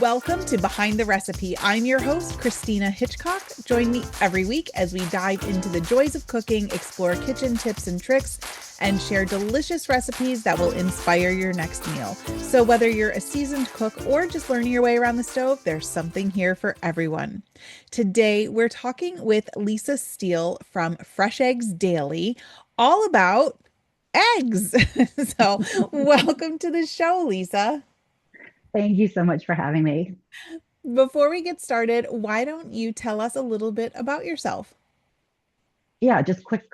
Welcome to Behind the Recipe. I'm your host, Christina Hitchcock. Join me every week as we dive into the joys of cooking, explore kitchen tips and tricks, and share delicious recipes that will inspire your next meal. So, whether you're a seasoned cook or just learning your way around the stove, there's something here for everyone. Today, we're talking with Lisa Steele from Fresh Eggs Daily, all about eggs. So, welcome to the show, Lisa. Thank you so much for having me. Before we get started, why don't you tell us a little bit about yourself? Yeah, just quick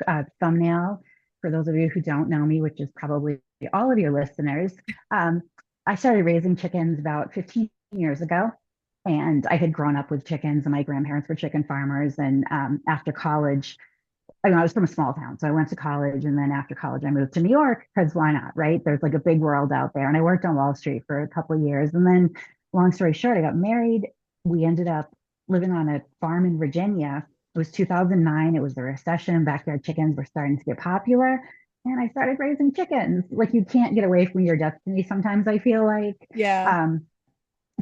thumbnail for those of you who don't know me, which is probably all of your listeners. Um, I started raising chickens about 15 years ago, and I had grown up with chickens, and my grandparents were chicken farmers. And after college, I was from a small town, so I went to college, and then after college, I moved to New York because why not, right? There's like a big world out there, and I worked on Wall Street for a couple of years, and then, long story short, I got married. We ended up living on a farm in Virginia. It was 2009. It was the recession. Backyard chickens were starting to get popular, and I started raising chickens. Like you can't get away from your destiny. Sometimes I feel like. Yeah. Um,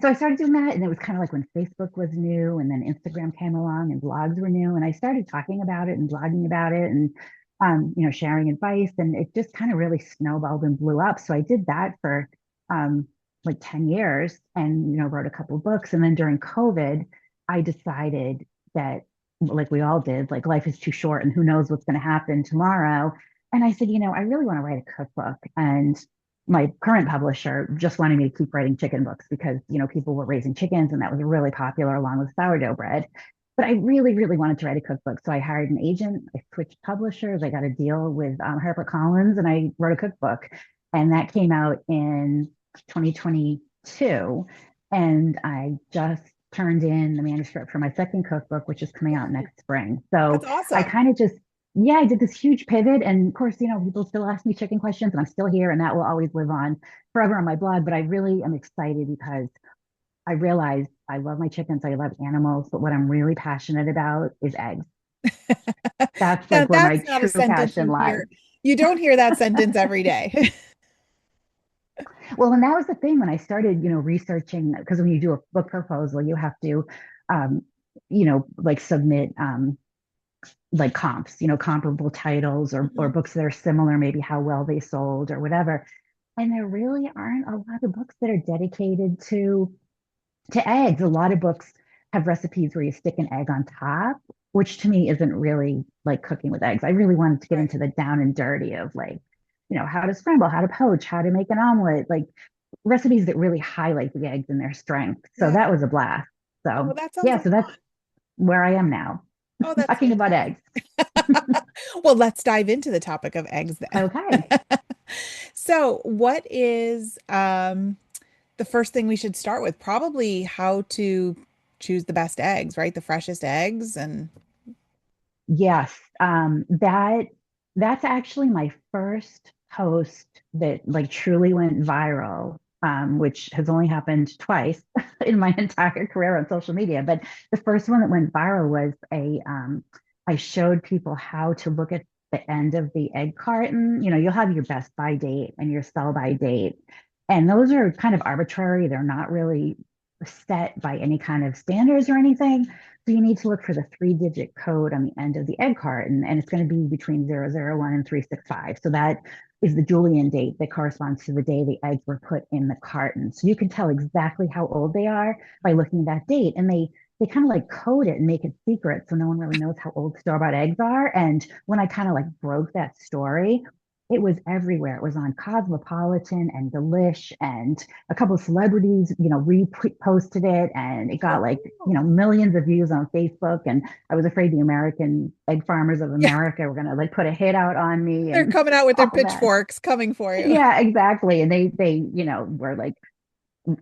so I started doing that, and it was kind of like when Facebook was new, and then Instagram came along, and blogs were new, and I started talking about it and blogging about it, and sharing advice, and it just kind of really snowballed and blew up. So I did that for um, like 10 years, and wrote a couple of books, and then during COVID, I decided that, like we all did, like life is too short, and who knows what's going to happen tomorrow. And I said, I really want to write a cookbook, and my current publisher just wanted me to keep writing chicken books because, people were raising chickens and that was really popular along with sourdough bread. But I really, really wanted to write a cookbook. So I hired an agent, I switched publishers, I got a deal with HarperCollins, and I wrote a cookbook. And that came out in 2022. And I just turned in the manuscript for my second cookbook, which is coming out next spring. That's So I awesome. kind of just yeah, I did this huge pivot. And of course, people still ask me chicken questions, and I'm still here, and that will always live on forever on my blog. But I really am excited because I realized I love my chickens, I love animals, but what I'm really passionate about is eggs. That's Now, like where my that's not a true sentence passion you lies. hear. You don't hear that sentence every day. Well, and that was the thing when I started, researching, because when you do a book proposal, you have to, um, like submit like comps, comparable titles or Mhm. books that are similar, maybe how well they sold or whatever. And there really aren't a lot of books that are dedicated to eggs. A lot of books have recipes where you stick an egg on top, which to me isn't really like cooking with eggs. I really wanted to get Right. into the down and dirty of like, how to scramble, how to poach, how to make an omelet, like recipes that really highlight the eggs and their strength. So Yeah. that was a blast. Well, So that sounds yeah, like so that's fun. where I am now, Oh, that's talking about fantastic. eggs. Well, let's dive into the topic of eggs then. Okay. So, what is the first thing we should start with? Probably how to choose the best eggs, right? The freshest eggs and Yes, that's actually my first post that like truly went viral, which has only happened twice in my entire career on social media. But the first one that went viral was I showed people how to look at the end of the egg carton. You'll have your best by date and your sell by date, and those are kind of arbitrary. They're not really set by any kind of standards or anything. So you need to look for the 3-digit code on the end of the egg carton, and it's going to be between 001 and 365. So that is the Julian date that corresponds to the day the eggs were put in the carton. So you can tell exactly how old they are by looking at that date. And they kind of like code it and make it secret so no one really knows how old store-bought eggs are. And when I kind of like broke that story, it was everywhere. It was on Cosmopolitan and Delish, and a couple of celebrities, reposted it, and it got like, oh, millions of views on Facebook. And I was afraid the American egg farmers of yeah, America were gonna like put a hit out on me they're and coming out with their all of that. pitchforks coming for you. Yeah, exactly. And they, were like,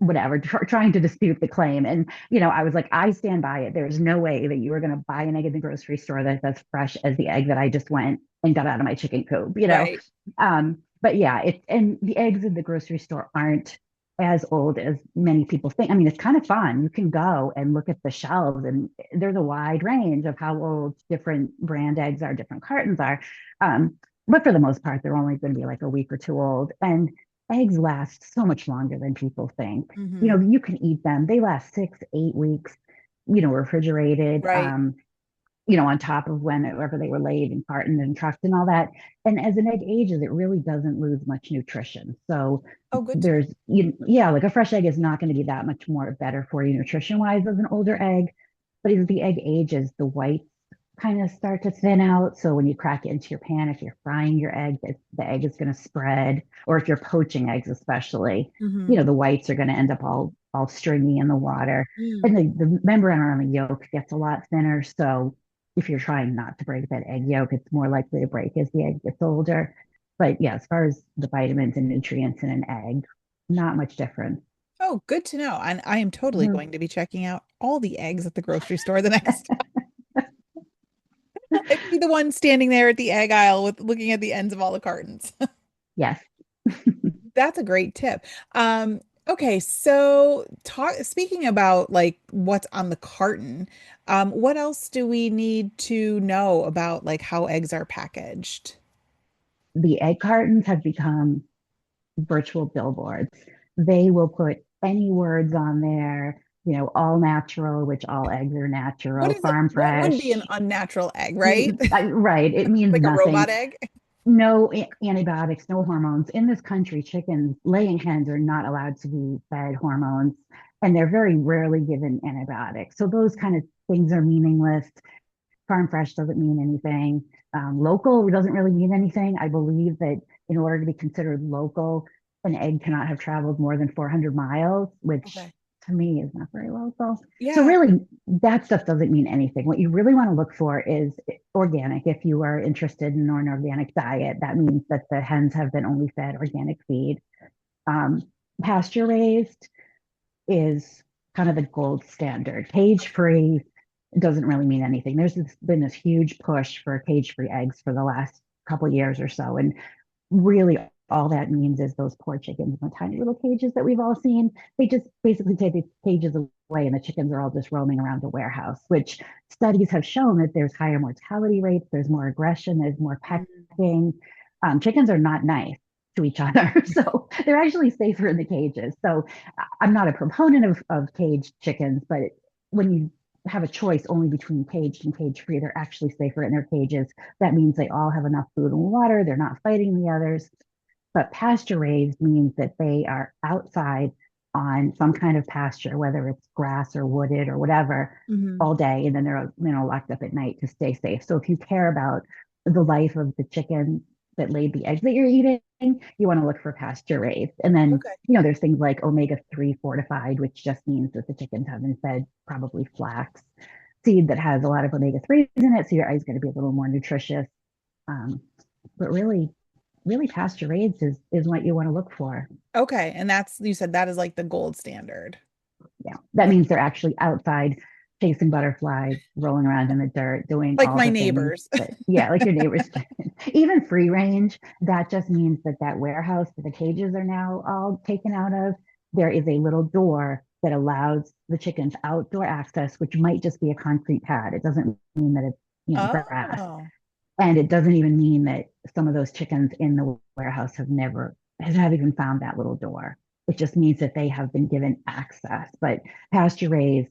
whatever, trying to dispute the claim. And, I was like, I stand by it. There's no way that you are going to buy an egg in the grocery store that's as fresh as the egg that I just went and got out of my chicken coop. Right. But yeah, and the eggs in the grocery store aren't as old as many people think. I mean, it's kind of fun. You can go and look at the shelves, and there's a wide range of how old different brand eggs are, different cartons are. Um, but for the most part, they're only going to be like a week or two old. And eggs last so much longer than people think. Hmm. You can eat them. They last 6, 8 weeks, refrigerated. Right. On top of whenever they were laid and cartoned and trucked and all that. And as an egg ages, it really doesn't lose much nutrition. So Oh, good to know. yeah, like a fresh egg is not going to be that much more better for you nutrition wise as an older egg. But as the egg ages, the whites kind of start to thin out. So when you crack it into your pan, if you're frying your egg, the egg is going to spread. Or if you're poaching eggs, especially, Hmm. the whites are going to end up all stringy in the water. Mm. And the membrane around the yolk gets a lot thinner. So if you're trying not to break that egg yolk, it's more likely to break as the egg gets older. But yeah, as far as the vitamins and nutrients in an egg, not much difference. Oh, good to know. And I am totally Mhm. going to be checking out all the eggs at the grocery store the next time. I'd be the one standing there at the egg aisle with looking at the ends of all the cartons. Yes. That's a great tip. Okay, so speaking about like what's on the carton, what else do we need to know about like how eggs are packaged? The egg cartons have become virtual billboards. They will put any words on there, all natural, which all eggs are What natural, is it? farm What would be an fresh. unnatural egg, right? Right. It means Like a robot nothing. egg? No antibiotics, no hormones. In this country, chickens, laying hens are not allowed to be fed hormones, and they're very rarely given antibiotics. So those kind of things are meaningless. Farm fresh doesn't mean anything. Local doesn't really mean anything. I believe that in order to be considered local, an egg cannot have traveled more than 400 miles, which Okay. to me is not very local. So Yeah. really, that stuff doesn't mean anything. What you really want to look for is organic. If you are interested in an organic diet, that means that the hens have been only fed organic feed. Um, Pasture raised is kind of the gold standard. Cage free doesn't really mean anything. Been this huge push for cage free eggs for the last couple years or so. And really all that means is those poor chickens in the tiny little cages that we've all seen. They just basically take the cages away and the chickens are all just roaming around the warehouse, which studies have shown that there's higher mortality rates, there's more aggression, there's more Mm. pecking. Chickens are not nice to each other. So they're actually safer in the cages. So I'm not a proponent of caged chickens, but when you have a choice only between caged and cage free, they're actually safer in their cages. That means they all have enough food and water. They're not fighting the others. But pasture raised means that they are outside on some kind of pasture, whether it's grass or wooded or whatever, Mhm. all day, and then they're locked up at night to stay safe. So if you care about the life of the chicken that laid the eggs that you're eating, you want to look for pasture raised. And then Okay. there's things like omega-3 fortified, which just means that the chickens have been fed probably flax seed that has a lot of omega-3s in it, so your eggs going to be a little more nutritious. Um, but really pasture raised is what you want to look for. Okay. And that's, you said that is like the gold standard. Yeah, that Okay. means they're actually outside chasing butterflies, rolling around in the dirt, doing Like all my the things neighbors. that, yeah, like your neighbors. Even free range, that just means that warehouse that the cages are now all taken out of, there is a little door that allows the chickens outdoor access, which might just be a concrete pad. It doesn't mean that it's grass, Oh. and it doesn't even mean that some of those chickens in the warehouse have even found that little door. It just means that they have been given access. But pasture raised,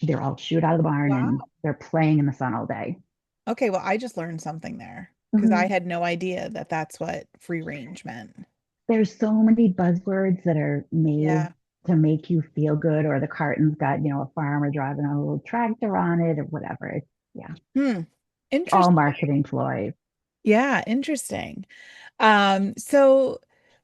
they're all shoot out of the barn and Wow. they're playing in the sun all day. Okay, well, I just learned something there because I Mhm. had no idea that that's what free range meant. There's so many buzzwords that are made Yeah. to make you feel good, or the carton's got, a farmer driving a little tractor on it or whatever. Yeah, Hmm. all Interesting. marketing ploys. Yeah, interesting. So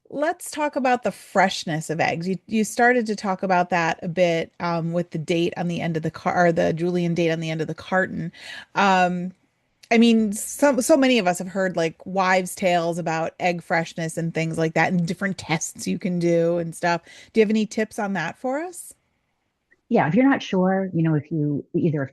let's talk about the freshness of eggs. You started to talk about that a bit with the date on the end of the car, or the Julian date on the end of the carton. Um, I mean, so many of us have heard like wives' tales about egg freshness and things like that, and different tests you can do and stuff. Do you have any tips on that for us? Yeah, if you're not sure, if you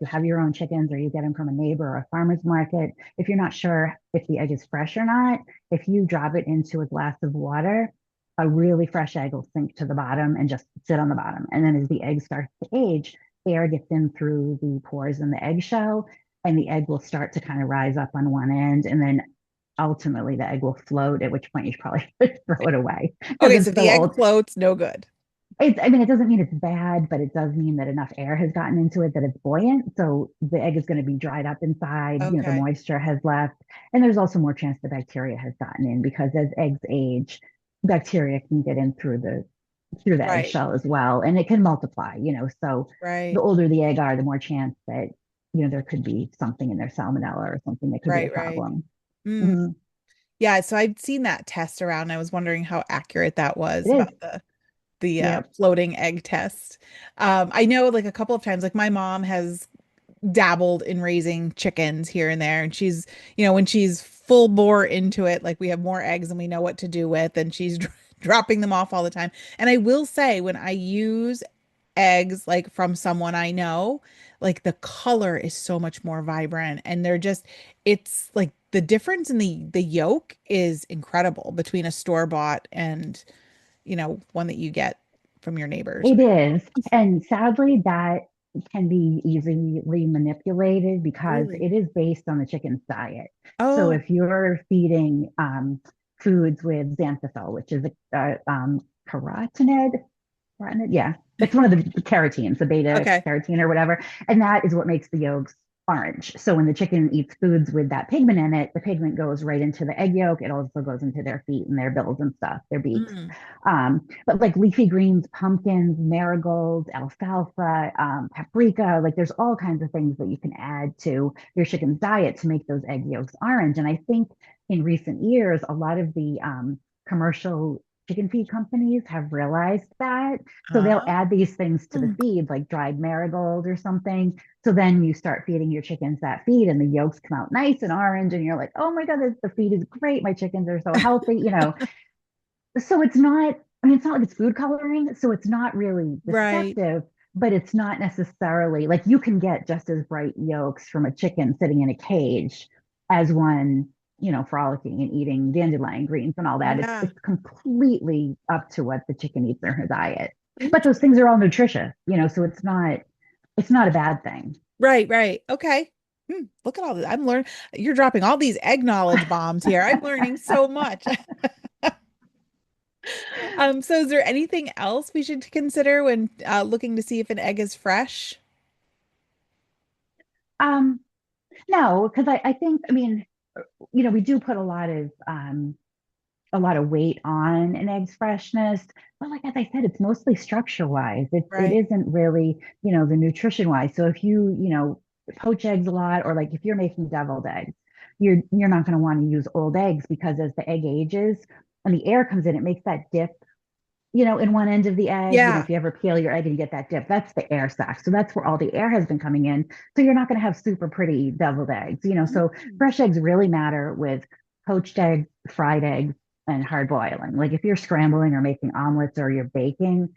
have your own chickens or you get them from a neighbor or a farmer's market, if you're not sure if the egg is fresh or not, if you drop it into a glass of water, a really fresh egg will sink to the bottom and just sit on the bottom. And then as the egg starts to age, air gets in through the pores in the eggshell, and the egg will start to kind of rise up on one end. And then ultimately the egg will float, at which point you should probably throw it away because Okay, so it's if so the egg old. floats, no good. I mean, it doesn't mean it's bad, but it does mean that enough air has gotten into it that it's buoyant. So the egg is going to be dried up inside, the Okay. moisture has left. And there's also more chance the bacteria has gotten in because as eggs age, bacteria can get in through the Right. eggshell as well. And it can multiply, so the Right. older the egg are, the more chance that, there could be something in their salmonella or something that could be a Right. Right. problem. Mm. Mhm. Yeah, so I'd seen that test around. I was wondering how accurate that It was is. about the Yep. floating egg test. I know like a couple of times, like my mom has dabbled in raising chickens here and there, and when she's full bore into it, like we have more eggs than we know what to do with, and she's dropping them off all the time. And I will say, when I use eggs like from someone I know, like the color is so much more vibrant and it's like the difference in the yolk is incredible between a store-bought and one that you get from your neighbors. It is. And sadly, that can be easily manipulated because Really? it is based on the chicken's diet. So Oh, if you're feeding foods with xanthosol, which is a carotenoid, yeah, it's one of the carotenes, the beta okay. carotene or whatever, and that is what makes the yolks orange. So when the chicken eats foods with that pigment in it, the pigment goes right into the egg yolk. It also goes into their feet and their bills and stuff, their beaks. Mm. But like leafy greens, pumpkins, marigolds, alfalfa, paprika, like there's all kinds of things that you can add to your chicken's diet to make those egg yolks orange. And I think in recent years, a lot of the commercial chicken feed companies have realized that. So they'll Ah. add these things to the Mm. feed, like dried marigold or something. So then you start feeding your chickens that feed, and the yolks come out nice and orange, and you're like, oh my God, the feed is great. My chickens are so healthy. So it's not, I mean, it's not like it's food coloring, so it's not really Right. deceptive, but it's not necessarily like you can get just as bright yolks from a chicken sitting in a cage as one, frolicking and eating dandelion greens and all that. It's Yeah. it's completely up to what the chicken eats in her diet. But those Interesting. things are all nutritious, so it's not a bad thing. Right, right. Okay. Look at all this. I'm learning. You're dropping all these egg knowledge bombs here. I'm learning so much. So is there anything else we should consider when looking to see if an egg is fresh? Um, no, because I think, I mean, we do put a lot of weight on an egg's freshness. But like as I said, it's mostly structure wise. It Right. isn't really, the nutrition wise. So if you poach eggs a lot, or like if you're making deviled eggs, you're not going to want to use old eggs because as the egg ages and the air comes in, it makes that dip, in one end of the egg. Yeah. If you ever peel your egg and you get that dip, that's the air sac. So that's where all the air has been coming in. So you're not going to have super pretty deviled eggs. So Mm. fresh eggs really matter with poached eggs, fried eggs, and hard boiling. Like if you're scrambling or making omelets or you're baking,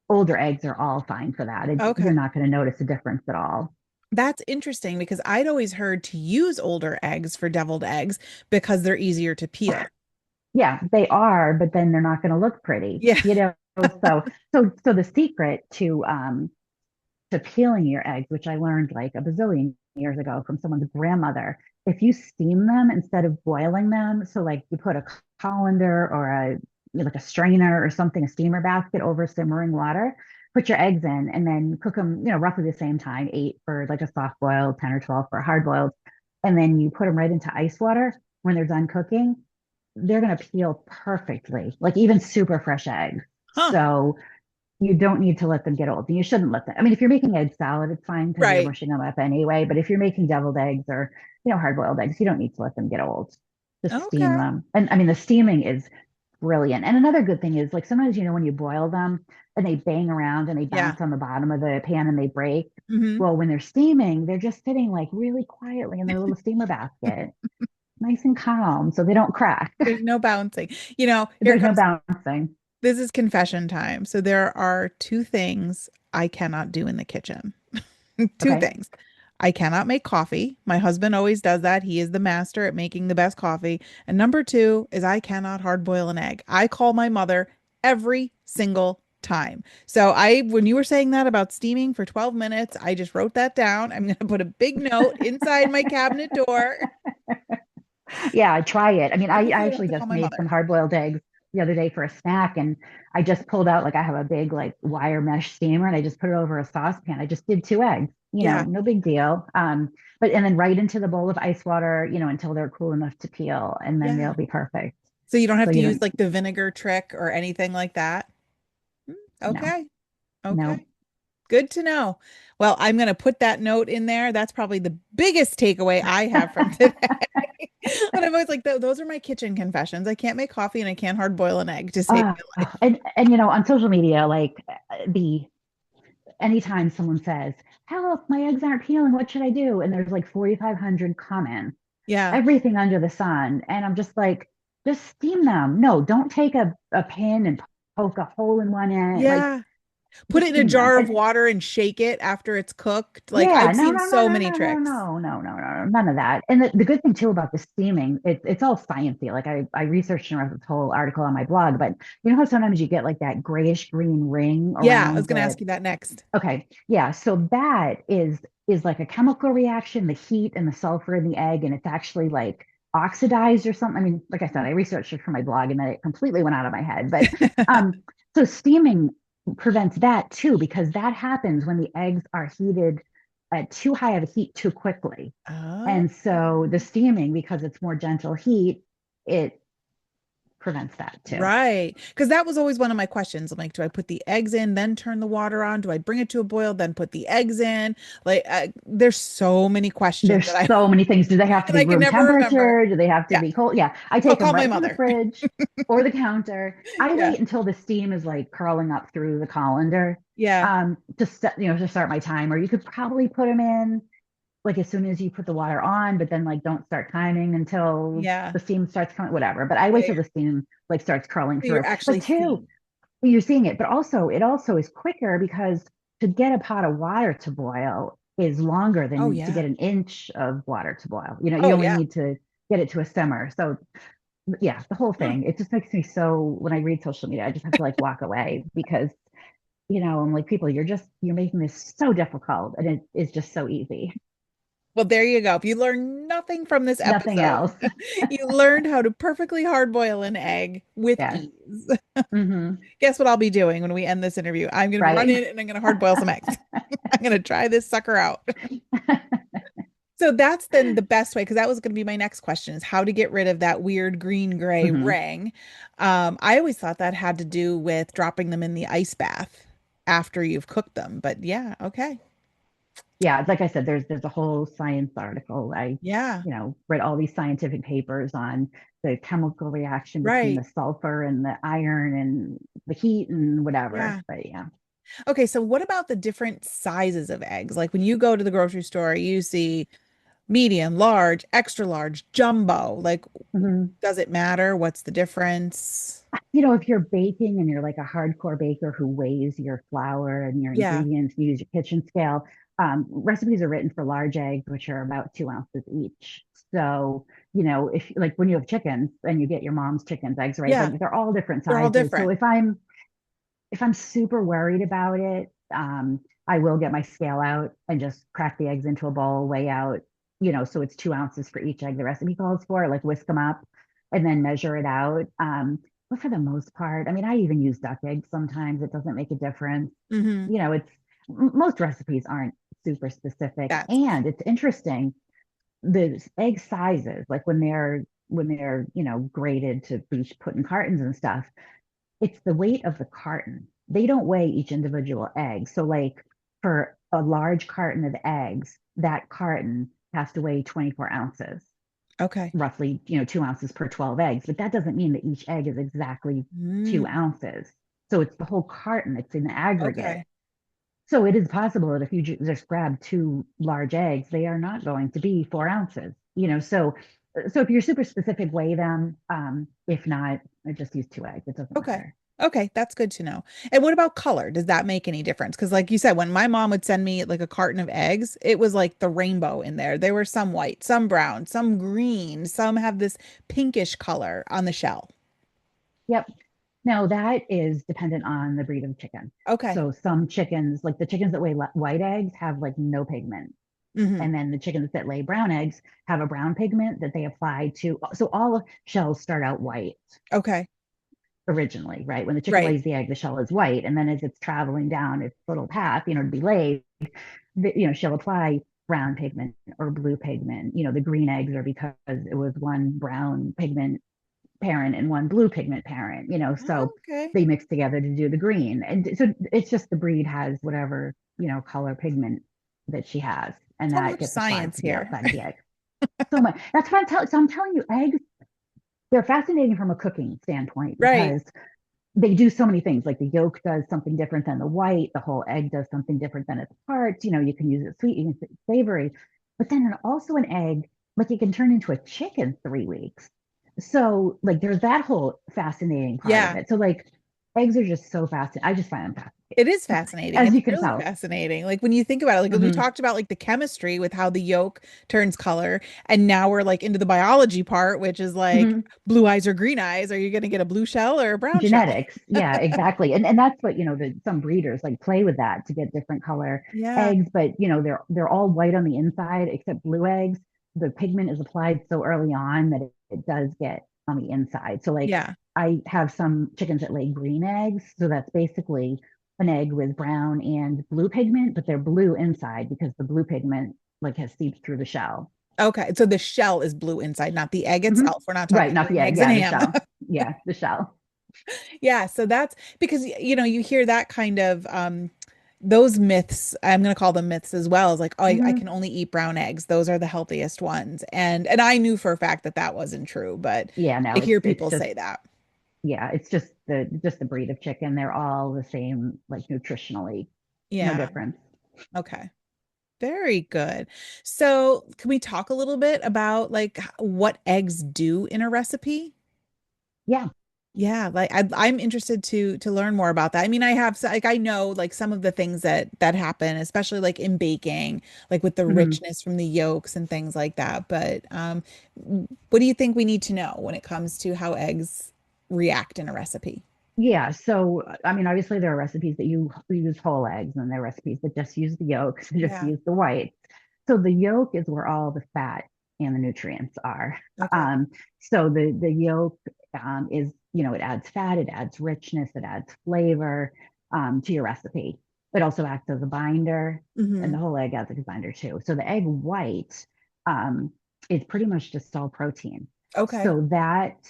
older eggs are all fine for that. You're Okay. not going to notice a difference at all. That's interesting because I'd always heard to use older eggs for deviled eggs because they're easier to peel. Yeah, they are, but then they're not going to look pretty, Yeah. So the secret to peeling your eggs, which I learned like a bazillion years ago from someone's grandmother, if you steam them instead of boiling them, so like you put a colander or like a strainer or something, a steamer basket over simmering water, put your eggs in, and then cook them, roughly the same time, 8 for like a soft boiled, 10 or 12 for a hard boiled, and then you put them right into ice water when they're done cooking. They're going to peel perfectly, like even super fresh eggs. Huh. So you don't need to let them get old. You shouldn't let them. I mean, if you're making egg salad, it's fine because you're Right. mushing them up anyway. But if you're making deviled eggs or, hard boiled eggs, you don't need to let them get old. Just steam Okay. them. And I mean, the steaming is brilliant. And another good thing is like sometimes, when you boil them and they bang around and they Yeah. bounce on the bottom of the pan and they break. Hmm. Well, when they're steaming, they're just sitting like really quietly in their little steamer basket, nice and calm, so they don't crack. There's no bouncing. Here There's no comes bouncing. this is confession time. So there are two things I cannot do in the kitchen. Two Okay. things. I cannot make coffee. My husband always does that. He is the master at making the best coffee. And number two is I cannot hard boil an egg. I call my mother every single time. So when you were saying that about steaming for 12 minutes, I just wrote that down. I'm going to put a big note inside my cabinet door. Yeah, try it. I mean, I I definitely have actually to call just my made some mother. hard-boiled eggs the other day for a snack, and I just pulled out like I have a big like wire mesh steamer, and I just put it over a saucepan. I just did two eggs, Yeah. no big deal. But and then right into the bowl of ice water, until they're cool enough to peel, and then they'll Yeah. be perfect. So you don't have So to you use don't, like the vinegar trick or anything like that. Mm, no, okay. no. Okay. Good to know. Well, I'm going to put that note in there. That's probably the biggest takeaway I have from today. But I'm always like, those are my kitchen confessions. I can't make coffee and I can't hard boil an egg to save Uh, my life. and on social media, like the anytime someone says, "Help, my eggs aren't peeling. What should I do?" and there's like 4,500 comments, Yeah. everything under the sun. And I'm just like, just steam them. No, don't take a pin and poke a hole in one end. Like, Yeah. Put just it in a steam them. jar of And water and shake it after it's cooked. Like yeah, I've no, seen no, no, so no, many no, no, tricks. no, no, no, no, none of that. And the good thing too about the steaming, it's all sciencey. Like I researched and wrote this whole article on my blog, but you know how sometimes you get like that grayish green ring Yeah, I was around going to the ask you that next. Okay. Yeah. So that is like a chemical reaction, the heat and the sulfur in the egg, and it's actually like oxidized or something. I mean, like I said, I researched it for my blog and then it completely went out of my head. But so steaming prevents that too, because that happens when the eggs are heated at too high of a heat too quickly. Oh. And so the steaming, because it's more gentle heat, it prevents that too. Right. Because that was always one of my questions. I'm like, do I put the eggs in, then turn the water on? Do I bring it to a boil, then put the eggs in? Like, there's so many questions There's that I so many things. Do they have to and be I can room never remember. temperature? Do they have to Yeah, be cold? Yeah, I I'll take them call my right from the mother. fridge or the counter. I Yeah, wait until the steam is like curling up through the colander, yeah, to start my timer. You could probably put them in like as soon as you put the water on, but then like don't start timing until yeah. the steam starts coming, whatever. But I Yeah, wait till the steam like starts curling you're through. But actually two, seeing. you're seeing it, but also it also is quicker because to get a pot of water to boil is longer Oh than to yeah. get an inch of water to boil. You Oh only yeah. need to get it to a simmer. So yeah, the whole Huh. thing, it just makes me so when I read social media, I just have to like walk away because I'm like, people, you're making this so difficult and it is just so easy. Well, there you go. If you learn nothing from this Nothing episode, else. you learned how to perfectly hard boil an egg with Yes. ease. Hmm. Guess what I'll be doing when we end this interview? I'm going to run Right. in and I'm going to hard boil some eggs. I'm going to try this sucker out. So that's then the best way, because that was going to be my next question is how to get rid of that weird green gray Hmm. ring. I always thought that had to do with dropping them in the ice bath after you've cooked them. But yeah, okay. Yeah, like I said, there's a whole science article. I, Yeah, read all these scientific papers on the chemical reaction between right. the sulfur and the iron and the heat and whatever. Yeah. But yeah. Okay, so what about the different sizes of eggs? Like when you go to the grocery store, you see medium, large, extra large, jumbo. Like, Mhm. does it matter? What's the difference? If you're baking and you're like a hardcore baker who weighs your flour and your Yeah, ingredients, you use your kitchen scale. Recipes are written for large eggs, which are about 2 ounces each. So, if like when you have chickens and you get your mom's chickens eggs, right? yeah, Like they're all different they're all sizes. So different. if I'm super worried about it, I will get my scale out and just crack the eggs into a bowl, weigh out, so it's 2 ounces for each egg the recipe calls for, like whisk them up and then measure it out. But for the most part, I mean, I even use duck eggs sometimes. It doesn't make a difference. Hmm. It's most recipes aren't super specific. That's And it's interesting, the egg sizes, like when they're graded to be put in cartons and stuff, it's the weight of the carton. They don't weigh each individual egg. So, like for a large carton of eggs, that carton has to weigh 24 ounces, okay. roughly, 2 ounces per 12 eggs. But that doesn't mean that each egg is exactly two Mm, ounces. So, it's the whole carton, it's in the aggregate. okay. So, it is possible that if you just grab two large eggs, they are not going to be 4 ounces. So if you're super specific, weigh them. If not, just use two eggs. It doesn't Okay. matter. Okay, that's good to know. And what about color? Does that make any difference? Because, like you said, when my mom would send me like a carton of eggs, it was like the rainbow in there. There were some white, some brown, some green, some have this pinkish color on the shell. Yep. Now that is dependent on the breed of chicken. Okay. So some chickens, like the chickens that lay white eggs, have like no pigment. Hmm. And then the chickens that lay brown eggs have a brown pigment that they apply to. So all shells start out white Okay. originally, right? When the chicken Right. lays the egg, the shell is white. And then as it's traveling down its little path, to be laid, she'll apply brown pigment or blue pigment. The green eggs are because it was one brown pigment parent and one blue pigment parent, Oh, so okay. they mix together to do the green. And so it's just the breed has whatever, color pigment that she has, and So that much gets applied science to the here. outside of the egg. So much. That's what I'm telling. So I'm telling you, eggs, they're fascinating from a cooking standpoint Right. because they do so many things. Like the yolk does something different than the white. The whole egg does something different than its parts. You can use it sweet, you can use it savory, but then also an egg, like it can turn into a chicken 3 weeks. So like there's that whole fascinating part of Yeah. it. So like eggs are just so fascinating. I just find them fascinating, It is fascinating. as It's you can really tell. fascinating. Like when you think about it, like we Hmm. talked about like the chemistry with how the yolk turns color, and now we're like into the biology part, which is like Hmm. blue eyes or green eyes. Are you going to get a blue shell or a brown shell? Genetics, yeah, exactly. And that's what, some breeders like play with that to get different color Yeah. eggs. But they're all white on the inside except blue eggs. The pigment is applied so early on that it does get on the inside. So like Yeah. I have some chickens that lay green eggs, so that's basically an egg with brown and blue pigment, but they're blue inside because the blue pigment like has seeped through the shell. Okay. So the shell is blue inside, not the egg Hmm. itself. We're not Right, talking not the laying egg, eggs and yeah, the ham. shell. Yeah, the shell. Yeah, so that's because you hear that kind of those myths, I'm going to call them myths as well, is like, oh, I can Hmm. only eat brown eggs. Those are the healthiest ones. And I knew for a fact that that wasn't true, but Yeah, no, I hear it's people just, say that. yeah, it's just the breed of chicken. They're all the same, like nutritionally, no Yeah. difference. Okay. Very good. So, can we talk a little bit about like what eggs do in a recipe? Yeah. Yeah, like I'm interested to learn more about that. I mean, like I know like some of the things that happen, especially like in baking, like with the Hmm. richness from the yolks and things like that. But what do you think we need to know when it comes to how eggs react in a recipe? Yeah. So, I mean, obviously there are recipes that you use whole eggs, and there are recipes that just use the yolks and just Yeah. use the whites. So the yolk is where all the fat and the nutrients are. Okay. Um, so the yolk is, it adds fat, it adds richness, it adds flavor to your recipe. It also acts as a binder, and Hmm. the whole egg acts as a binder too. So the egg white um, is pretty much just all protein. Okay. So that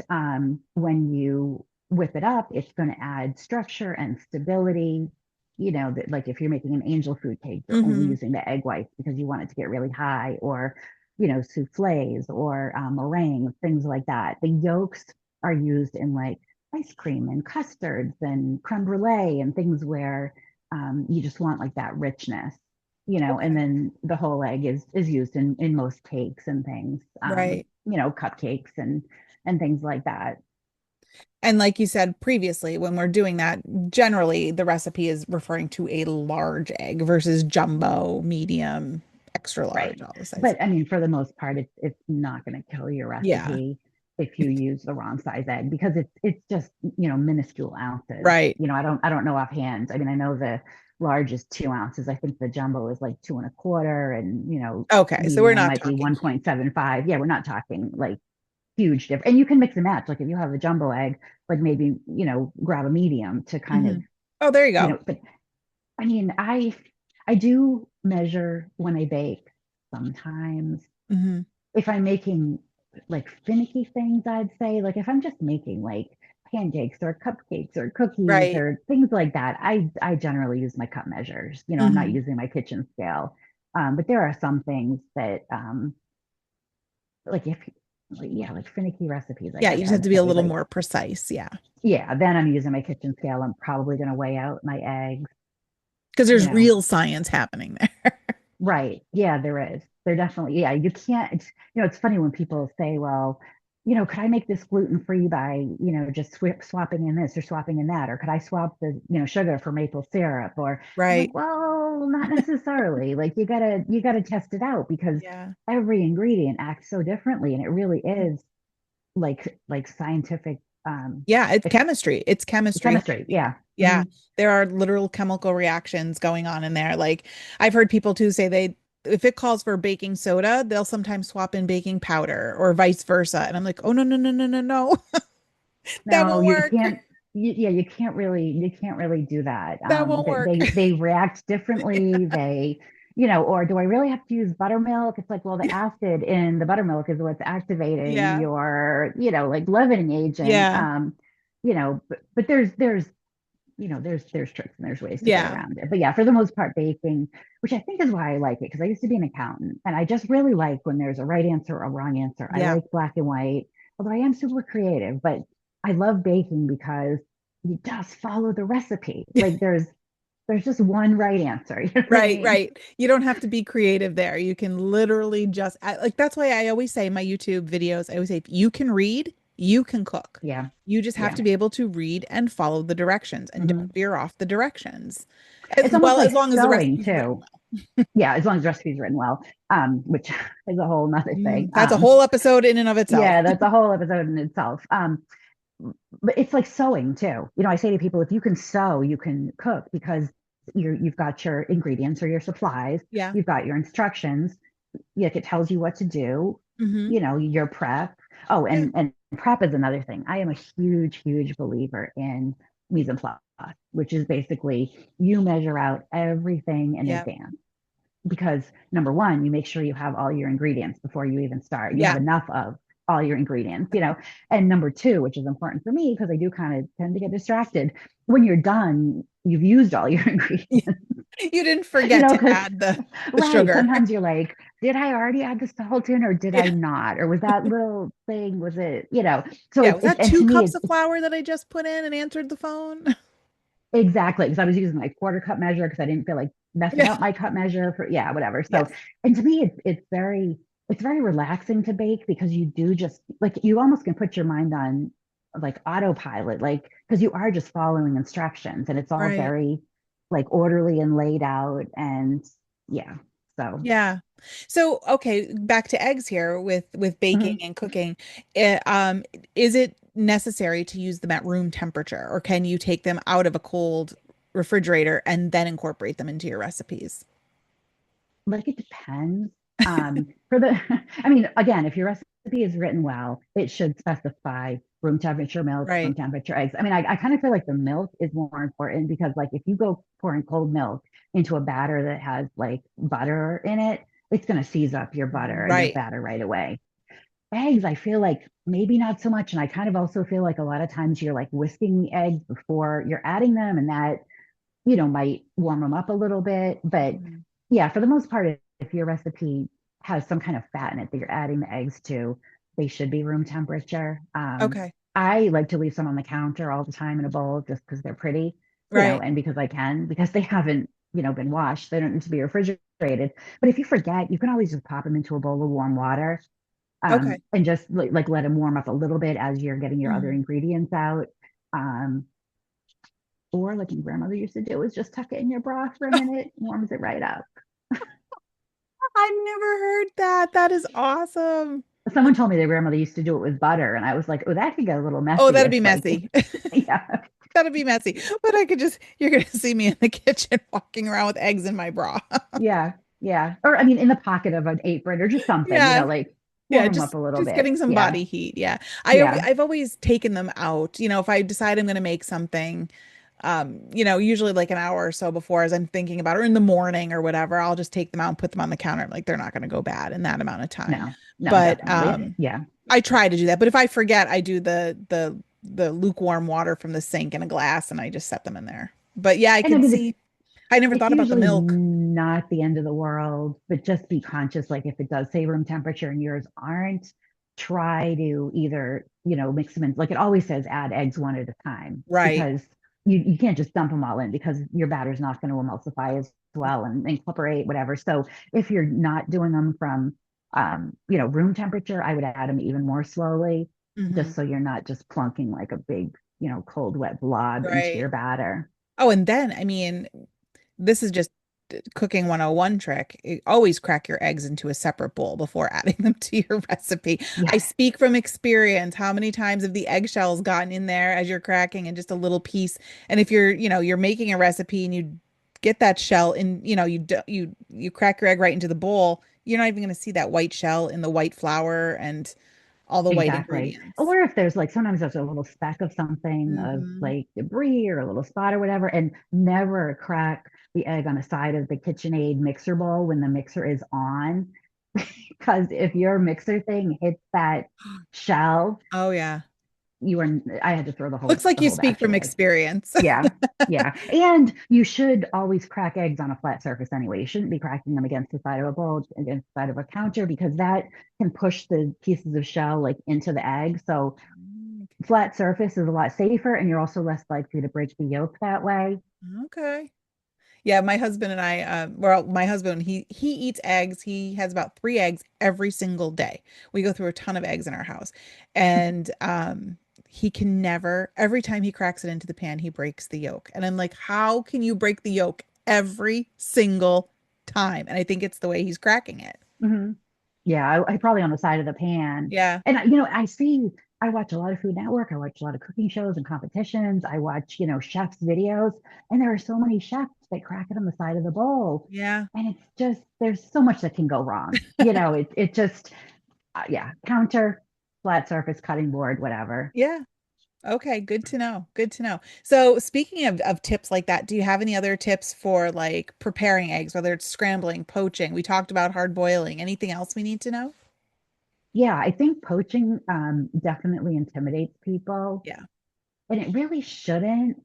when you whip it up, it's going to add structure and stability. That like if you're making an angel food cake, you're only Hmm. using the egg whites because you want it to get really high, or souffles or meringue, things like that. The yolks are used in like ice cream and custards and creme brulee and things where you just want like that richness. And Okay. then the whole egg is used in most cakes and things, Right. cupcakes and things like that. And like you said previously, when we're doing that, generally the recipe is referring to a large egg versus jumbo, medium, extra Right. large, all the sizes. But I mean, for the most part, it's not going to kill your Yeah. recipe if you use the wrong size egg because it's just, minuscule ounces. Right. I don't know offhand. I mean, I know the large is 2 ounces. I think the jumbo is like two and a quarter, and Okay. So we're medium not might be talking huge. 1.75. Yeah, we're not talking like huge difference. And you can mix and match. Like if you have a jumbo egg, like maybe, grab a medium to kind of, Hmm. Oh, there you go. but I mean, I do measure when I bake sometimes. Hmm. If I'm making like finicky things, I'd say like if I'm just making like pancakes or cupcakes or cookies Right. or things like that, I generally use my cup measures. I'm not Hmm. using my kitchen scale. But there are some things that like if like, yeah, like finicky recipes, I Yeah, guess you just I have would to be a say little like, more precise. Yeah. yeah, then I'm using my kitchen scale. I'm probably going to weigh out my eggs, Because you there's know, real science happening there. Right. Yeah, there is. There definitely, yeah, you can't, it's funny when people say, well, could I make this gluten free by, just swapping in this or swapping in that? Or could I swap the, sugar for maple syrup? Or I'm like, Right. well, not necessarily. Like you gotta test it out because Yeah. every ingredient acts so differently. And it really is like scientific Yeah, it's chemistry. It's chemistry chemistry. happening Yeah. there. Yeah, Hmm. there are literal chemical reactions going on in there. Like I've heard people too say if it calls for baking soda, they'll sometimes swap in baking powder or vice versa. And I'm like, oh, no, no, no, no, no, no. That No, won't you work. can't. Yeah, you can't really do that. That won't work. They react differently. They, or do I really have to use buttermilk? It's like, well, the acid in the buttermilk is what's activating Yeah. your, like leavening agent. Yeah. But there's tricks and there's ways to get Yeah. around it. But yeah, for the most part, baking, which I think is why I like it, because I used to be an accountant and I just really like when there's a right answer or a wrong answer. I Yeah. like black and white, although I am super creative, but I love baking because you just follow the recipe. Like there's just one right answer. You know what I Right, mean? right. You don't have to be creative there. You can literally just like that's why I always say in my YouTube videos, I always say if you can read, you can cook. Yeah. You just have Yeah. to be able to read and follow the directions and don't Hmm. veer off the directions. As It's almost well like as long as the sewing recipe's written too. well. Yeah, as long as the recipe's written well, which is a whole nother thing. That's a whole episode in and of itself. Yeah, that's a whole episode in itself. But it's like sewing too. I say to people, if you can sew, you can cook because you've got your ingredients or your supplies, Yeah. you've got your instructions, like it tells you what to do, Hmm. your prep. Oh, Yeah. and prep is another thing. I am a huge, huge believer in mise en place, which is basically you measure out everything in Yeah. advance because number one, you make sure you have all your ingredients before you even start. You have Yeah. enough of all your ingredients, And number two, which is important for me because I do kind of tend to get distracted, when you're done, you've used all your ingredients, You didn't forget to because add the right, sugar. sometimes you're like, did I already add the salt in or did I not? Or was that little thing, was it? So Yeah, was that and to two me, cups of flour that I just put in and answered the phone? exactly, because I was using my quarter cup measure because I didn't feel like messing Yeah. up my cup measure for, yeah, whatever. So, Yes. and to me, it's very relaxing to bake because you do just like you almost can put your mind on like autopilot, like because you are just following instructions and it's all Right. very like orderly and laid out and yeah. So Yeah. So, okay, back to eggs here with baking mhm. and cooking. Is it necessary to use them at room temperature, or can you take them out of a cold refrigerator and then incorporate them into your recipes? Like it depends. For the, I mean, again, if your recipe is written well, it should specify room temperature milk, room Right. temperature eggs. I mean, I kind of feel like the milk is more important because, like, if you go pouring cold milk into a batter that has like butter in it, it's going to seize up your butter and your Right. batter right away. Eggs, I feel like maybe not so much. And I kind of also feel like a lot of times you're like whisking the eggs before you're adding them, and that might warm them up a little bit. But Mhm. yeah, for the most part, if your recipe has some kind of fat in it that you're adding the eggs to, they should be room temperature. Okay. I like to leave some on the counter all the time in a bowl just because they're pretty, Right. and because I can, because they haven't, been washed. They don't need to be refrigerated. But if you forget, you can always just pop them into a bowl of warm water, Okay. and just like let them warm up a little bit as you're getting your other Mhm. ingredients out. Um, or like your grandmother used to do is just tuck it in your broth for a minute, warms it right up. I never heard that. That is awesome. Someone told me their grandmother used to do it with butter, and I was like, oh, that could get a little Oh, messy that'd if be like, messy. yeah, That'd be messy. But I could just, you're gonna see me in the kitchen walking around with eggs in my bra. yeah, yeah. Or I mean, in the pocket of an apron or just something, Yeah. like Yeah, warm them up a little just bit. getting some Yeah, body heat. Yeah. yeah. I've always taken them out. If I decide I'm going to make something, usually like an hour or so before as I'm thinking about it, or in the morning or whatever, I'll just take them out and put them on the counter. Like they're not going to go bad in that amount of time. No, no, But definitely. Yeah. I try to do that. But if I forget, I do the lukewarm water from the sink in a glass and I just set them in there. But yeah, I And I can mean, see. I never it's thought about the usually milk. not the end of the world, but just be conscious. Like if it does say room temperature and yours aren't, try to either, mix them in. Like it always says add eggs one at a time Right. because you can't just dump them all in because your batter's not going to emulsify as well and incorporate whatever. So if you're not doing them from, room temperature, I would add them even more slowly Hmm. just so you're not just plunking like a big, cold, wet blob into Right. your batter. Oh, and then, I mean, this is just cooking 101 trick. Always crack your eggs into a separate bowl before adding them to your recipe. I Yeah. speak from experience. How many times have the eggshells gotten in there as you're cracking and just a little piece? And if you're making a recipe and you get that shell and you crack your egg right into the bowl. You're not even going to see that white shell in the white flour and all the white Exactly. ingredients. Or if there's like sometimes there's a little speck of something of Hmm. like debris or a little spot or whatever, and never crack the egg on the side of the KitchenAid mixer bowl when the mixer is on. Because if your mixer thing hits that shell, Oh yeah. you are I had to throw Looks like the you whole speak batch from away. experience. Yeah. Yeah. And you should always crack eggs on a flat surface anyway. You shouldn't be cracking them against the side of a bowl, against the side of a counter, because that can push the pieces of shell like into the egg. So flat surface is a lot safer, and you're also less likely to break the yolk that way. Okay. Yeah, my husband and I, well, my husband, he eats eggs. He has about 3 eggs every single day. We go through a ton of eggs in our house. And he can never, every time he cracks it into the pan, he breaks the yolk. And I'm like, how can you break the yolk every single time? And I think it's the way he's cracking it. Hmm. Yeah, I probably on the side of the pan. Yeah. And I watch a lot of Food Network. I watch a lot of cooking shows and competitions. I watch, chefs' videos, and there are so many chefs that crack it on the side of the bowl. Yeah. And it's just, there's so much that can go wrong. It just, yeah, counter, flat surface, cutting board, whatever. Yeah. Okay, good to know. Good to know. So speaking of tips like that, do you have any other tips for like preparing eggs, whether it's scrambling, poaching? We talked about hard boiling. Anything else we need to know? Yeah, I think poaching definitely intimidates people. Yeah. And it really shouldn't,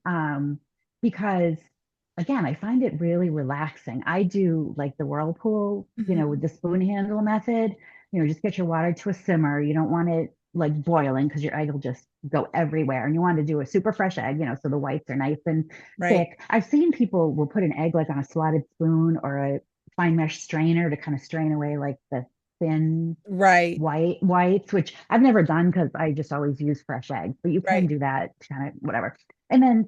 because again, I find it really relaxing. I do like the whirlpool, with Hmm. the spoon handle method. Just get your water to a simmer. You don't want it like boiling because your egg will just go everywhere. And you want to do a super fresh egg, so the whites are nice and Right. thick. I've seen people will put an egg like on a slotted spoon or a fine mesh strainer to kind of strain away like the thin Right. whites, which I've never done because I just always use fresh eggs, but you can Right. do that kind of whatever. And then,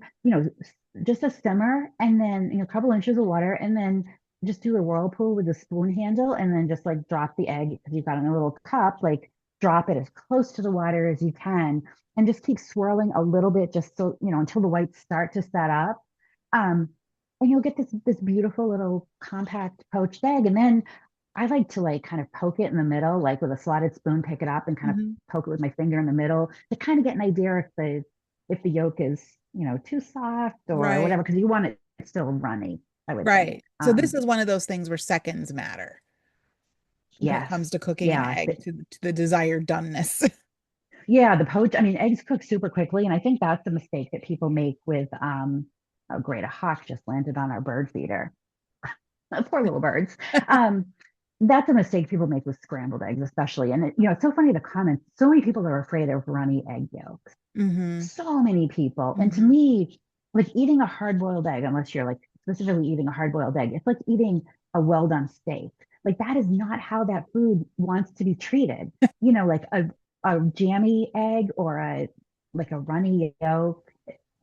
just a simmer and then, a couple inches of water and then just do a whirlpool with a spoon handle and then just like drop the egg because you've got it in a little cup, like drop it as close to the water as you can and just keep swirling a little bit just so, until the whites start to set up. Um, and you'll get this beautiful little compact poached egg. And then I like to like kind of poke it in the middle, like with a slotted spoon, pick it up and kind of Hmm. poke it with my finger in the middle to kind of get an idea if the yolk is, too soft or Right. whatever, because you want it still runny, I would think. Right. So this is one of those things where seconds matter when it Yes. comes to cooking an Yeah. egg to the desired doneness. Yeah, the poach, I mean, eggs cook super quickly, and I think that's the mistake that people make with oh great, a hawk just landed on our bird feeder. Poor little birds. Um, that's a mistake people make with scrambled eggs, especially. And it's so funny the comments. So many people are afraid of runny egg yolks. Hmm. So many people. And to Hmm. me, like eating a hard-boiled egg, unless you're like specifically eating a hard-boiled egg, it's like eating a well-done steak. Like that is not how that food wants to be treated. Like a jammy egg or a runny yolk.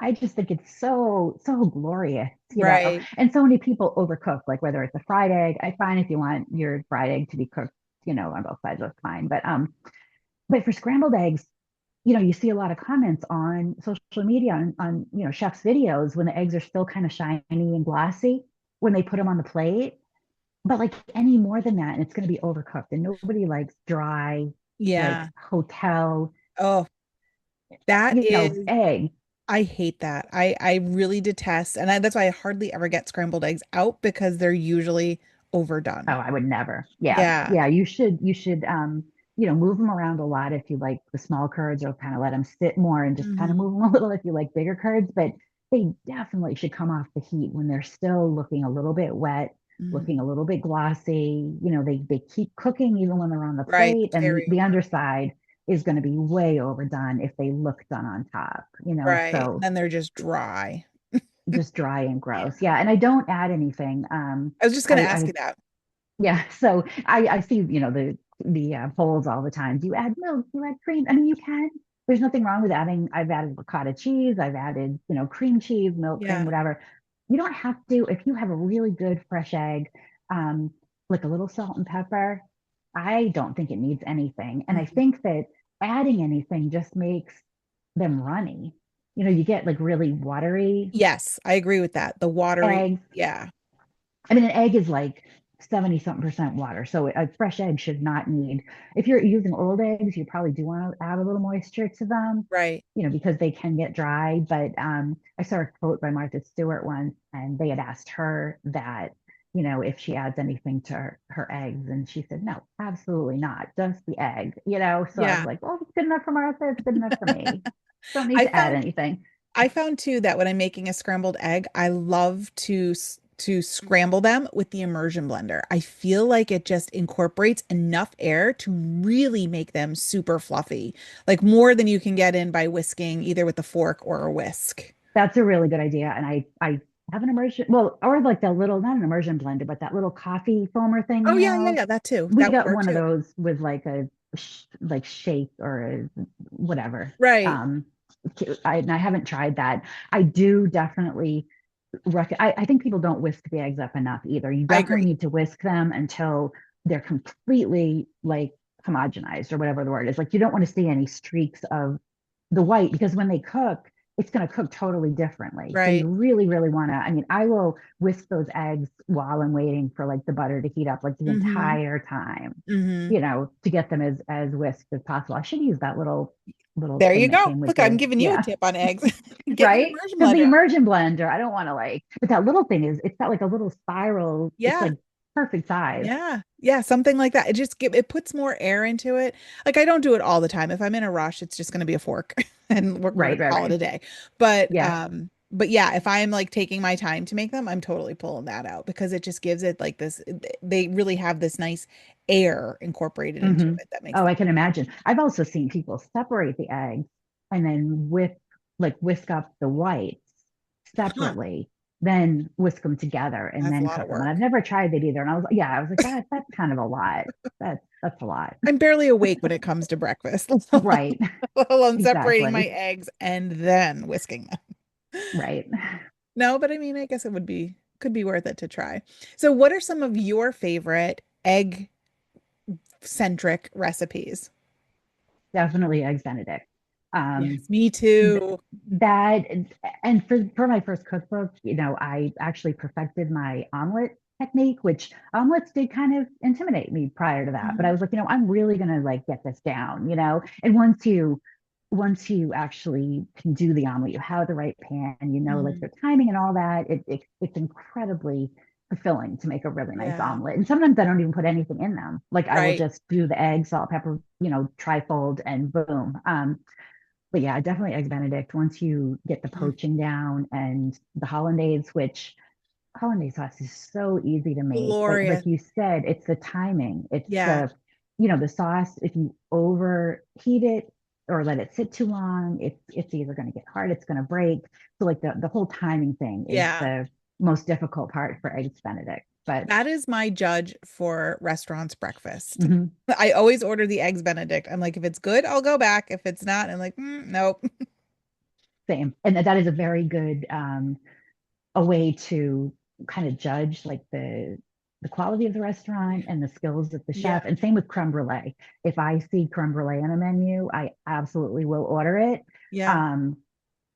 I just think it's so glorious. Right. And so many people overcook, like whether it's a fried egg. I find if you want your fried egg to be cooked, on both sides, that's fine. But for scrambled eggs, you see a lot of comments on social media on chefs' videos when the eggs are still kind of shiny and glossy when they put them on the plate. But like any more than that, and it's going to be overcooked. And nobody likes dry, like Yeah. hotel, Oh, that is, egg. I hate that. I really detest, and that's why I hardly ever get scrambled eggs out because they're usually Oh, overdone. I would never. Yeah. Yeah. Yeah. You should, move them around a lot if you like the small curds or kind of let them sit more and just kind of Hmm. move them a little if you like bigger curds. But they definitely should come off the heat when they're still looking a little bit wet, Hmm. looking a little bit glossy. They keep cooking even when they're on the Right. plate. And Very the over. underside is going to be way overdone if they look done on top. Right. And So then they're just dry. just dry and Yeah. gross. Yeah. And I don't add anything. I was just gonna ask I you that. Yeah, so I see, the polls all the time. Do you add milk? Do you add cream? I mean, you can. There's nothing wrong with adding. I've added ricotta cheese. I've added, cream cheese, milk, cream, Yeah. whatever. You don't have to. If you have a really good fresh egg, um, like a little salt and pepper, I don't think it needs anything. And I Mhm. think that adding anything just makes them runny. You get like really watery Yes, I agree with that. The watery, eggs. yeah. I mean, an egg is like 70 something percent water. So a fresh egg should not need, if you're using old eggs, you probably do want to add a little moisture to them, Right. because they can get dry. But I saw a quote by Martha Stewart once, and they had asked her that, if she adds anything to her eggs. And she said, no, absolutely not. Just the egg. So I was Yeah. like, well, it's good enough for Martha. It's good enough for me. Don't need I to add found anything. I found too that when I'm making a scrambled egg, I love to scramble them with the immersion blender. I feel like it just incorporates enough air to really make them super fluffy, like more than you can get in by whisking either with a fork or a whisk. That's a really good idea. And I have an immersion, well, or like the little, not an immersion blender, but that little coffee foamer thing, Oh yeah, yeah, yeah, that too. We That would got work one of too. those with like a like shake or whatever. Right. Um, and I haven't tried that. I do definitely I think people don't whisk the eggs up enough either. You I definitely agree. need to whisk them until they're completely like homogenized or whatever the word is. Like you don't want to see any streaks of the white because when they cook, it's going to cook totally differently. So you Right. really, really want to. I mean, I will whisk those eggs while I'm waiting for like the butter to heat up, like the Mm-hmm. entire time, Mm-hmm. to get them as whisked as possible. I should use that little There thing you that go. came with Look, I'm the giving you a yeah, tip on eggs. Get your right? immersion Because the blender out. immersion blender, I don't want to but that little thing it's got like a little spiral. It's Yeah. like perfect size. Yeah. Yeah, something like that. It puts more air into it. Like I don't do it all the time. If I'm in a rush, it's just going to be a fork and we're going Right, to right, call it right. a day. But Yeah. but yeah, if I'm like taking my time to make them, I'm totally pulling that out because it just gives it like this they really have this nice air incorporated into Hmm. it that makes Oh, them. I can imagine. I've also seen people separate the eggs and then whisk up the whites Huh, separately, then whisk them together and that's a then lot of cook them. And I've work. never tried that either. And I was like, that's kind of a lot. That's a lot. I'm barely awake when it comes to breakfast, Right. let alone separating my Exactly. eggs and then whisking them. Right. No, but I mean, I guess it would be could be worth it to try. So, what are some of your favorite egg centric recipes? Definitely eggs Benedict. Um, Yes, me th- too. that and for my first cookbook, I actually perfected my omelet technique, which omelets did kind of intimidate me prior to that. But I Mhm. was like, I'm really gonna like get this down. And once you actually can do the omelet, you have the right pan, like Mhm. the timing and all that, it's incredibly fulfilling to make a really nice Yeah, omelet. And sometimes I don't even put anything in them. Like I will right. just do the egg, salt, pepper, trifold and boom. But yeah, definitely eggs Benedict. Once you get the Mhm. poaching down and the hollandaise, which hollandaise sauce is so easy to make. Like Glorious. you said, it's the timing. It's Yeah, the sauce. If you overheat it or let it sit too long, it's either going to get hard, it's going to break. So like the whole timing thing is yeah. the most difficult part for eggs Benedict. But That is my judge for restaurants breakfast. mhm, I always order the eggs Benedict. I'm like, if it's good, I'll go back. If it's not, I'm like, nope. same. And that is a very good a way to kind of judge like the quality of the restaurant and the skills of the Yeah, chef. And same with creme brulee. If I see creme brulee on a menu, I absolutely will order it. yeah. Um,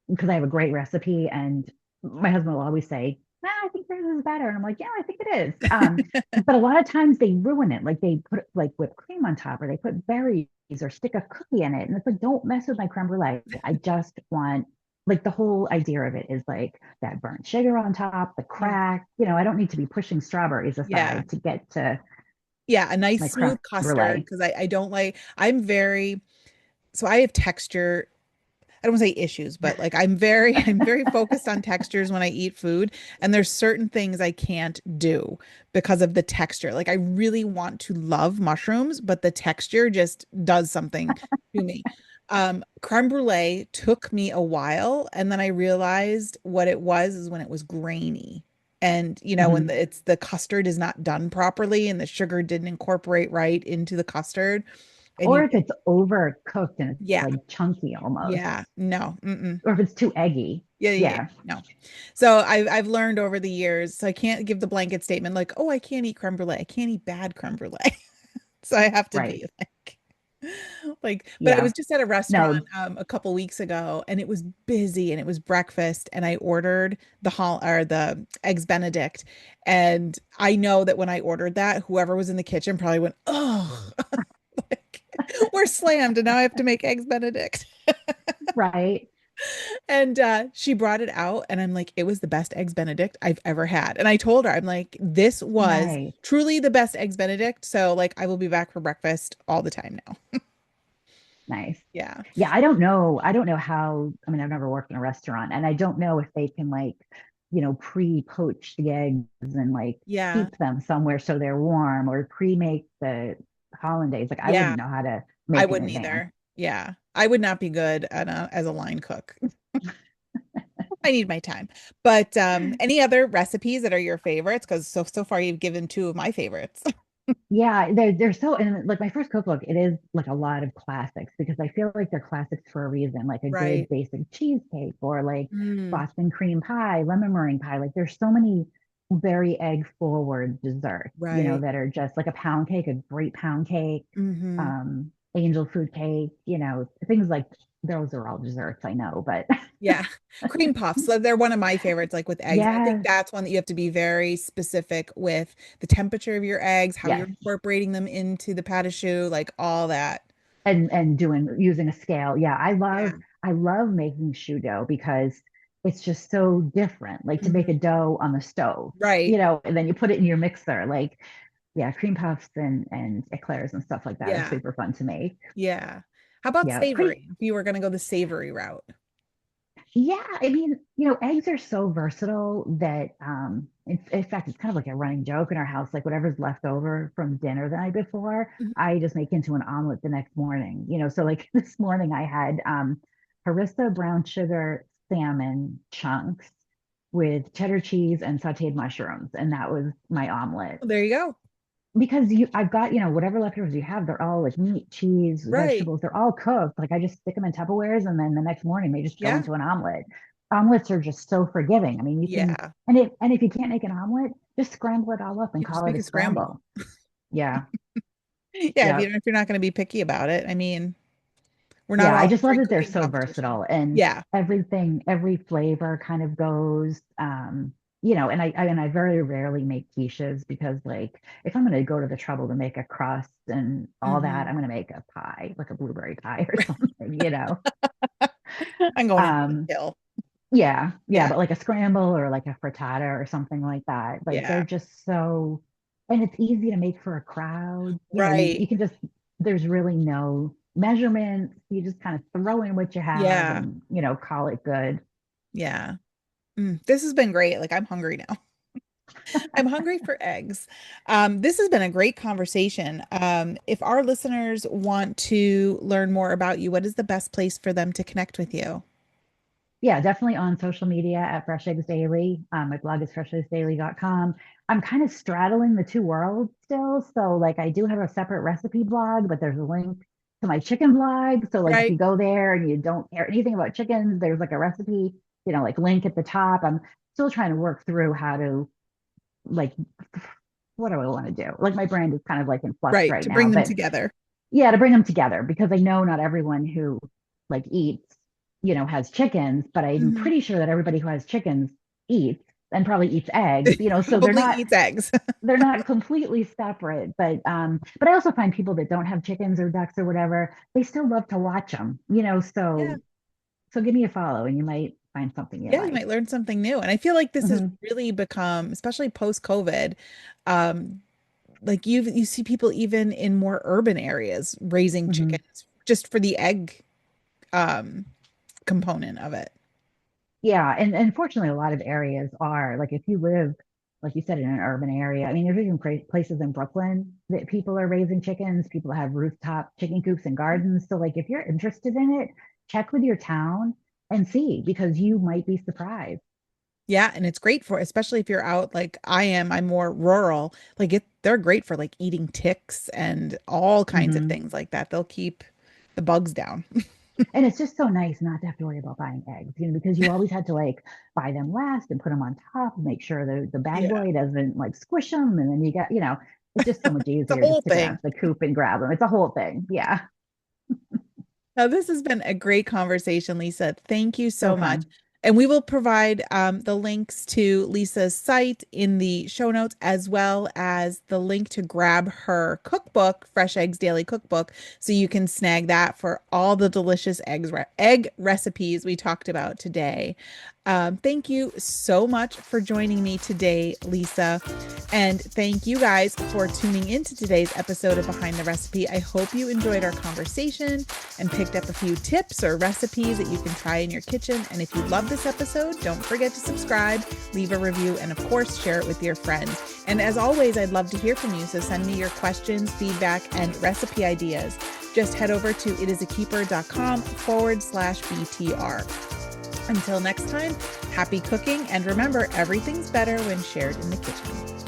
because I have a great recipe and my husband will always say, nah, I think yours is better. And I'm like, yeah, I think it is. But a lot of times they ruin it. Like they put like whipped cream on top or they put berries or stick a cookie in it. And it's like, don't mess with my creme brulee. I just want like the whole idea of it is like that burnt sugar on top, the Yeah. crack. I don't need to be pushing strawberries Yeah. aside to get to Yeah, a nice my creme smooth custard brulee. because I don't like I'm very so I have texture I don't want to say issues, but like I'm very focused on textures when I eat food and there's certain things I can't do because of the texture. Like I really want to love mushrooms, but the texture just does something to me. Creme brulee took me a while and then I realized what it was is when it was grainy. And when Mhm. it's the custard is not done properly and the sugar didn't incorporate right into the custard and you Or if get it's overcooked and it's yeah, like chunky almost, yeah, no, mm-mm. or if it's too eggy. Yeah, yeah, yeah. Yeah, No. So I've learned over the years, so I can't give the blanket statement like, oh, I can't eat creme brulee. I can't eat bad creme brulee. So I have to right. be like, Like, but I Yeah. was just at a restaurant No, a couple weeks ago and it was busy and it was breakfast and I ordered the eggs Benedict. And I know that when I ordered that, whoever was in the kitchen probably went, "Oh, like, we're slammed and now I have to make eggs Benedict." right, And she brought it out, and I'm like, it was the best eggs Benedict I've ever had. And I told her, I'm like, this was nice, truly the best eggs Benedict. So, like, I will be back for breakfast all the time now. nice. Yeah. Yeah, I don't know how, I mean, I've never worked in a restaurant and I don't know if they can like, pre-poach the eggs and like Yeah. keep them somewhere so they're warm or pre-make the hollandaise. Like I Yeah. wouldn't know how to I make in wouldn't advance. either. Yeah. I would not be good as a line cook. I need my time. But any other recipes that are your favorites? Because so far you've given two of my favorites. Yeah, they're so, and like my first cookbook, it is like a lot of classics because I feel like they're classics for a reason, like a good Right. basic cheesecake or like Mm, Boston cream pie, lemon meringue pie. Like there's so many very egg forward desserts, right. that are just like a pound cake, a great pound cake, Hmm. angel food cake, things like those are all desserts, I know, but Yeah. Cream puffs. So they're one of my favorites, like with eggs. I think yes, that's one that you have to be very specific with the temperature of your eggs, how you're yes. incorporating them into the pâte à choux, like all that. And doing using a scale. Yeah, I love Yeah. I love making shoe dough because it's just so different. Like to make a Mhm. dough on the stove, Right. and then you put it in your mixer. Like, yeah, cream puffs and eclairs and stuff like that are Yeah. super fun to make. Yeah. How about Yeah, pretty. savory? If you were going to go the savory route. Yeah, I mean, eggs are so versatile that in fact it's kind of like a running joke in our house. Like whatever's left over from dinner the night before, Mhm. I just make into an omelet the next morning. So like this morning I had harissa brown sugar salmon chunks with cheddar cheese and sauteed mushrooms, and that was my omelet Well, there you go. because I've got, whatever leftovers you have, they're all like meat, cheese, Right. vegetables, they're all cooked. Like I just stick them in Tupperwares and then the next morning they just go Yeah. into an omelet. Omelets are just so forgiving. I mean, you can, Yeah. and if you can't make an omelet, just scramble it all up and You just call it make a a scramble. scramble. Yeah. Yeah, Yeah. if you're not going to be picky about it. I mean, we're not Yeah. I all just love entering that they're cooking so competition. versatile and Yeah. every flavor kind of goes, and I very rarely make quiches because like if I'm going to go to the trouble to make a crust and all that, Hmm. I'm going to make a pie, like a blueberry pie or something. I'm going in for the Um, kill. yeah, yeah, Yeah. but like a scramble or like a frittata or something like that. Like they're Yeah. just so, and it's easy to make for a crowd. You Right. can just, there's really no measurements. You just kind of throw in what you have Yeah. and, call it good. Yeah. This has been great. Like I'm hungry now. I'm hungry for eggs. This has been a great conversation. If our listeners want to learn more about you, what is the best place for them to connect with you? Yeah, definitely on social media at Fresh Eggs Daily. My blog is freshestdaily.com. I'm kind of straddling the two worlds still. So, like, I do have a separate recipe blog, but there's a link to my chicken blog. So, like, if Right. you go there and you don't care anything about chickens, there's like a recipe, like link at the top. I'm still trying to work through how to, like, what do I want to do? Like, my brand is kind of like in flux Right. right To now, bring them but together. yeah, to bring them together because I know not everyone who like eats, has chickens, but I'm Mhm. pretty sure that everybody who has chickens eats and probably eats eggs, so they're Probably not eats eggs. they're not completely separate, but I also find people that don't have chickens or ducks or whatever, they still love to watch them, Yeah. so give me a follow and you might find something you Yeah, you like. might learn something new. And I feel like this has Hmm. really become, especially post-COVID, um, like you see people even in more urban areas raising Hmm. chickens just for the egg um component of it. Yeah, and fortunately, a lot of areas are like if you live, like you said, in an urban area. I mean, there's even places in Brooklyn that people are raising chickens. People have rooftop chicken coops and gardens. So, like, if you're interested in it, check with your town and see because you might be surprised. Yeah, and it's great for especially if you're out like I am, I'm more rural. Like they're great for like eating ticks and all kinds of Hmm. things like that. They'll keep the bugs down. And it's just so nice not to have to worry about buying eggs, because you always had to like buy them last and put them on top and make sure the bag Yeah. boy doesn't like squish them. And then it's just so much The easier whole just to grab thing. the coop and grab them. It's a whole thing. Yeah. Now, this has been a great conversation, Lisa. Thank you So so much. fun. And we will provide the links to Lisa's site in the show notes, as well as the link to grab her cookbook, Fresh Eggs Daily Cookbook, so you can snag that for all the delicious egg recipes we talked about today. Thank you so much for joining me today, Lisa. And thank you guys for tuning into today's episode of Behind the Recipe. I hope you enjoyed our conversation and picked up a few tips or recipes that you can try in your kitchen. And if you love this episode, don't forget to subscribe, leave a review, and of course, share it with your friends. And as always, I'd love to hear from you. So send me your questions, feedback, and recipe ideas. Just head over to itisakeeper.com/BTR. Until next time, happy cooking, and remember, everything's better when shared in the kitchen.